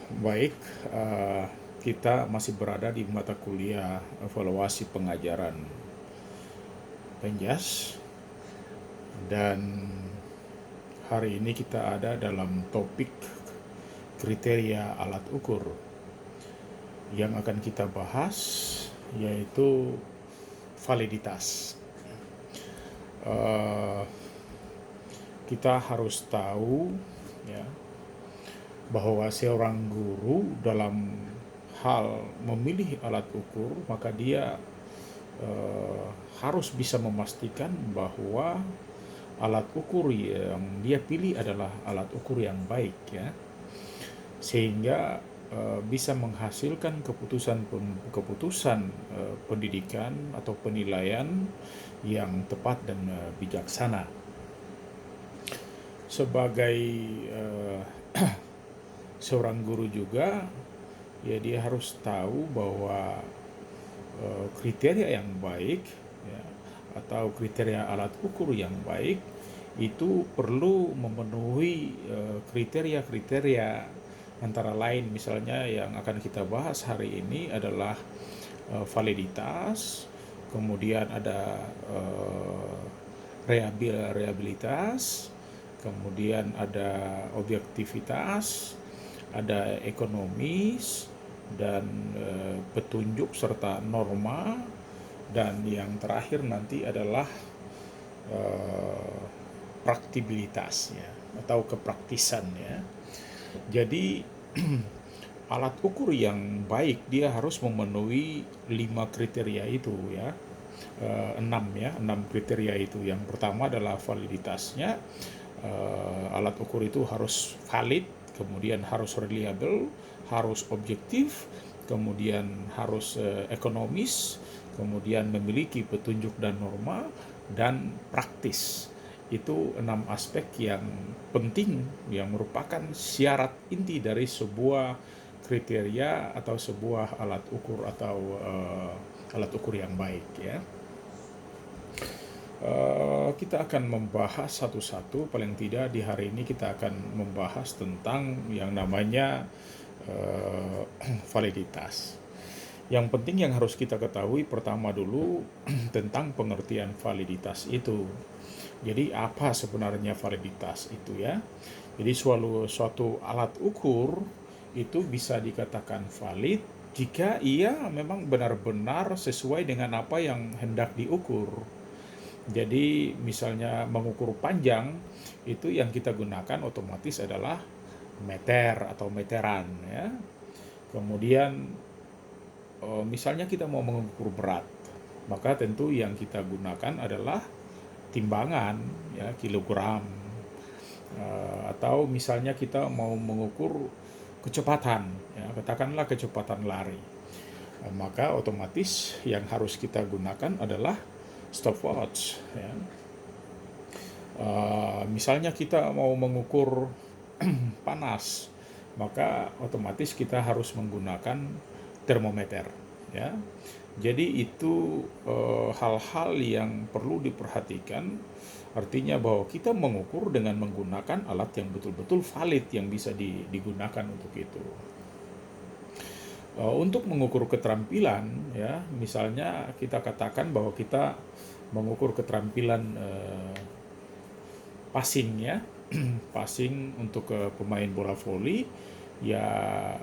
Baik, eh, kita masih berada di mata kuliah evaluasi pengajaran Penjas, dan hari ini kita ada dalam topik kriteria alat ukur. Yang akan kita bahas yaitu validitas. Eh, kita harus tahu ya bahwa seorang guru dalam hal memilih alat ukur, maka dia eh, harus bisa memastikan bahwa alat ukur yang dia pilih adalah alat ukur yang baik ya, sehingga bisa menghasilkan keputusan pendidikan atau penilaian yang tepat dan bijaksana. Sebagai eh, seorang guru juga, ya dia harus tahu bahwa kriteria yang baik ya, atau kriteria alat ukur yang baik itu perlu memenuhi kriteria-kriteria, antara lain misalnya yang akan kita bahas hari ini adalah validitas, kemudian ada reliabilitas, kemudian ada objektivitas, ada ekonomis, dan petunjuk serta norma, dan yang terakhir nanti adalah praktibilitas ya, atau kepraktisan ya. Jadi alat ukur yang baik dia harus memenuhi 5 kriteria itu ya. 6 kriteria itu. Yang pertama adalah validitasnya. Alat ukur itu harus valid, kemudian harus reliable, harus objektif, kemudian harus ekonomis, kemudian memiliki petunjuk dan norma, dan praktis. Itu 6 aspek yang penting yang merupakan syarat inti dari sebuah kriteria atau sebuah alat ukur atau alat ukur yang baik ya. Kita akan membahas satu-satu, paling tidak di hari ini kita akan membahas tentang yang namanya validitas. Yang penting yang harus kita ketahui pertama dulu tentang pengertian validitas itu. Jadi apa sebenarnya validitas itu ya? Jadi suatu alat ukur itu bisa dikatakan valid jika ia memang benar-benar sesuai dengan apa yang hendak diukur. Jadi misalnya mengukur panjang, itu yang kita gunakan otomatis adalah meter atau meteran ya. Kemudian misalnya kita mau mengukur berat, maka tentu yang kita gunakan adalah timbangan ya, kilogram. Atau misalnya kita mau mengukur kecepatan ya, katakanlah kecepatan lari, maka otomatis yang harus kita gunakan adalah stopwatch ya. Misalnya kita mau mengukur panas, maka otomatis kita harus menggunakan termometer ya. Jadi itu hal-hal yang perlu diperhatikan, artinya bahwa kita mengukur dengan menggunakan alat yang betul-betul valid yang bisa digunakan untuk itu. Untuk mengukur keterampilan ya, misalnya kita katakan bahwa kita mengukur keterampilan passing ya, passing untuk pemain bola voli, ya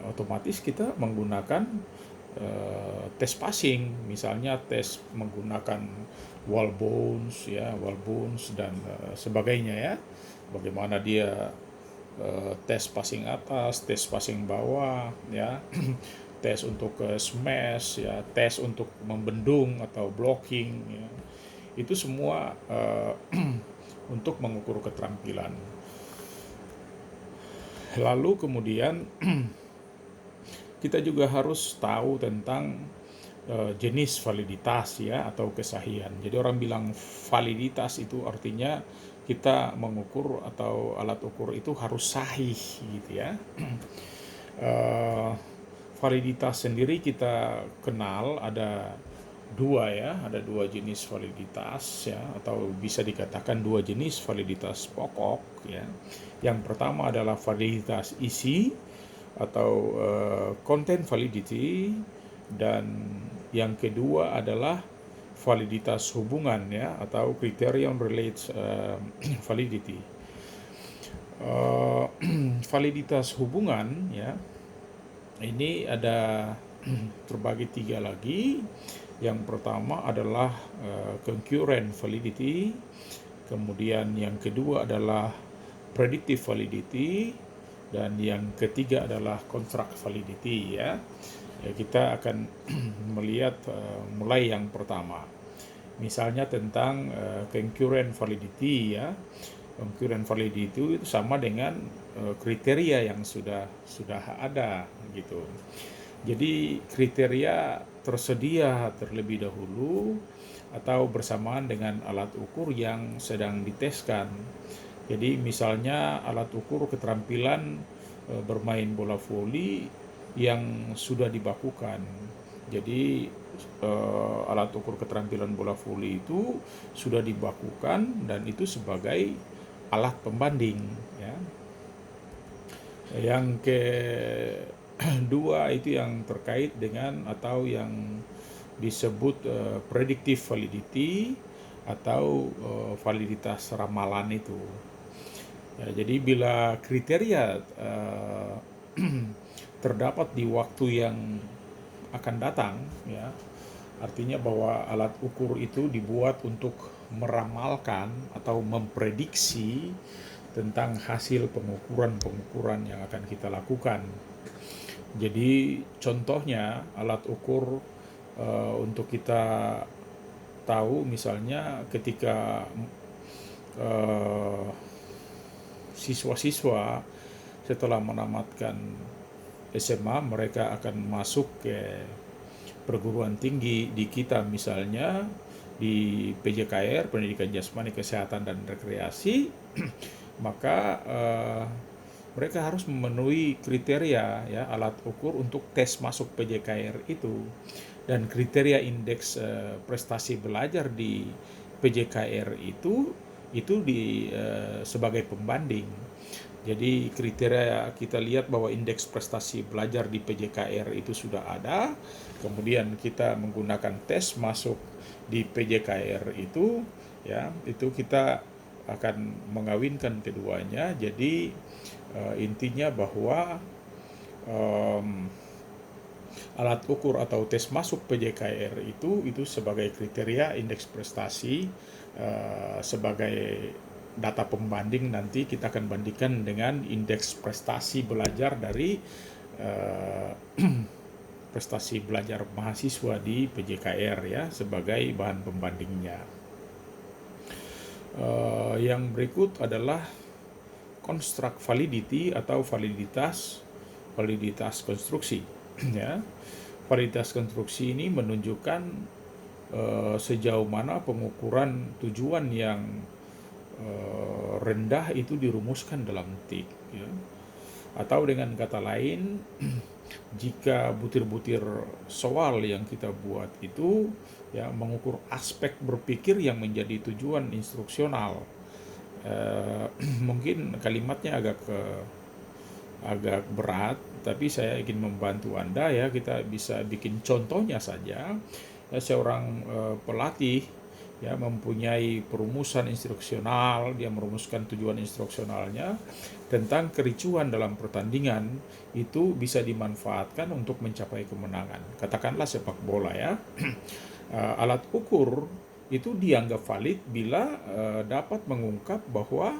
otomatis kita menggunakan tes passing, misalnya tes menggunakan wall bounce ya, wall bounce dan sebagainya ya. Bagaimana dia tes passing atas, tes passing bawah ya, tes untuk smash ya, tes untuk membendung atau blocking ya. Itu semua untuk mengukur keterampilan. Lalu kemudian kita juga harus tahu tentang jenis validitas ya, atau kesahihan. Jadi orang bilang validitas itu artinya kita mengukur atau alat ukur itu harus sahih gitu ya. Validitas sendiri kita kenal ada dua ya, ada dua jenis validitas ya, atau bisa dikatakan dua jenis validitas pokok ya. Yang pertama adalah validitas isi, atau content validity, dan yang kedua adalah validitas hubungan ya, atau criterion relates validity. Validitas hubungan ya, ini ada terbagi 3 lagi. Yang pertama adalah concurrent validity, kemudian yang kedua adalah predictive validity, dan yang ketiga adalah contract validity ya. Kita akan melihat mulai yang pertama. Misalnya tentang concurrent validity ya. Concurrent validity itu sama dengan kriteria yang sudah ada gitu. Jadi kriteria tersedia terlebih dahulu atau bersamaan dengan alat ukur yang sedang diteskan. Jadi misalnya alat ukur keterampilan bermain bola voli yang sudah dibakukan. Jadi alat ukur keterampilan bola voli itu sudah dibakukan dan itu sebagai alat pembanding ya. Yang kedua itu yang terkait dengan atau yang disebut predictive validity atau validitas ramalan itu. Ya, jadi bila kriteria terdapat di waktu yang akan datang ya, artinya bahwa alat ukur itu dibuat untuk meramalkan atau memprediksi tentang hasil pengukuran yang akan kita lakukan. Jadi contohnya alat ukur untuk kita tahu misalnya ketika siswa-siswa setelah menamatkan SMA mereka akan masuk ke perguruan tinggi di kita, misalnya di PJKR, Pendidikan Jasmani Kesehatan dan Rekreasi, maka mereka harus memenuhi kriteria ya alat ukur untuk tes masuk PJKR itu, dan kriteria indeks prestasi belajar di PJKR itu sebagai pembanding. Jadi kriteria kita lihat bahwa indeks prestasi belajar di PJKR itu sudah ada, kemudian kita menggunakan tes masuk di PJKR itu ya, itu kita akan mengawinkan keduanya. Jadi intinya bahwa alat ukur atau tes masuk PJKR itu sebagai kriteria indeks prestasi sebagai data pembanding. Nanti kita akan bandingkan dengan indeks prestasi belajar dari prestasi belajar mahasiswa di PJKR ya, sebagai bahan pembandingnya. Yang berikut adalah construct validity atau validitas konstruksi ya. Validitas konstruksi ini menunjukkan sejauh mana pengukuran tujuan yang rendah itu dirumuskan dalam TIK ya. Atau dengan kata lain, jika butir-butir soal yang kita buat itu ya mengukur aspek berpikir yang menjadi tujuan instruksional, mungkin kalimatnya agak berat, tapi saya ingin membantu Anda ya. Kita bisa bikin contohnya saja ya. Seorang pelatih ya mempunyai perumusan instruksional, dia merumuskan tujuan instruksionalnya tentang kericuhan dalam pertandingan, itu bisa dimanfaatkan untuk mencapai kemenangan. Katakanlah sepak bola ya. Alat ukur itu dianggap valid bila dapat mengungkap bahwa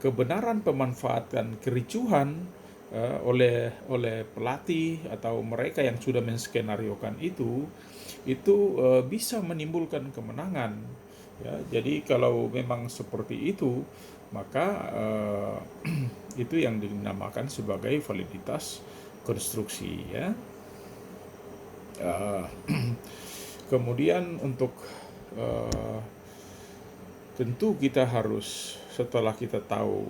kebenaran pemanfaatan kericuhan oleh pelatih atau mereka yang sudah menskenariokan itu bisa menimbulkan kemenangan ya. Jadi kalau memang seperti itu, maka itu yang dinamakan sebagai validitas konstruksi ya. Kemudian untuk tentu kita harus, setelah kita tahu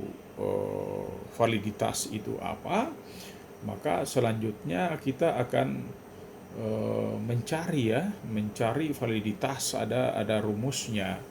validitas itu apa, maka selanjutnya kita akan mencari validitas, ada rumusnya.